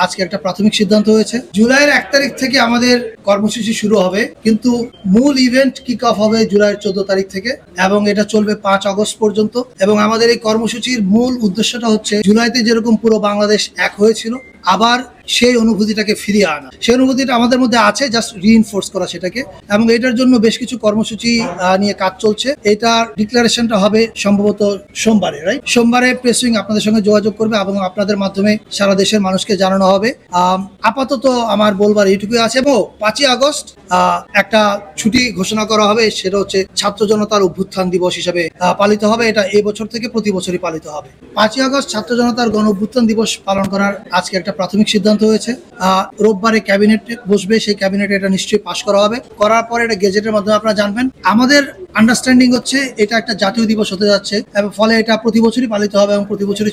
আজকে একটা প্রাথমিক সিদ্ধান্ত হয়েছে। জুলাইয়ের 1 তারিখ থেকে আমাদের কর্মসূচি শুরু হবে, কিন্তু মূল ইভেন্ট কিক অফ হবে জুলাইয়ের 14 তারিখ থেকে এবং এটা চলবে 5 আগস্ট পর্যন্ত। এবং আমাদের এই কর্মসূচির মূল উদ্দেশ্যটা হচ্ছে জুলাইতে যেরকম পুরো বাংলাদেশ এক হয়েছিল আবার সেই অনুভূতিটাকে ফিরিয়ে আনা। সেই অনুভূতিটা আমাদের মধ্যে আছে, জাস্ট রিইনফোর্স করা সেটাকে। এবং এটার জন্য বেশ কিছু কর্মসূচি নিয়ে কাজ চলছে। এটার ডিক্লারেশনটা হবে সম্ভবত সোমবারে, রাইট? সোমবারে প্রেস উইং আপনাদের সঙ্গে যোগাযোগ করবে এবং আপনাদের মাধ্যমে সারা দেশের মানুষকে জানানো হবে। আপাতত আমার বলবার এইটুকুই আছে। এবং 5ই আগস্ট একটা ছুটি ঘোষণা করা হবে, সেটা হচ্ছে ছাত্র জনতার অভ্যুত্থান দিবস হিসেবে পালিত হবে। এটা এই বছর থেকে প্রতি বছরই পালিত হবে। 5ই আগস্ট ছাত্র জনতার গণ অভ্যুত্থান দিবস পালন করার আজকে একটা প্রাথমিক সিদ্ধান্ত হয়েছে। রোববারে ক্যাবিনেট বসবে, সেই ক্যাবিনেটে এটা নিশ্চয়ই পাশ করা হবে। করার পরে এটা গেজেটের মাধ্যমে আপনারা জানবেন। আমাদের আন্ডারস্ট্যান্ডিং হচ্ছে এটা একটা জাতীয় দিবস হতে যাচ্ছে এবং ফলে এটা প্রতি বছরই পালিত হবে এবং প্রতি বছরই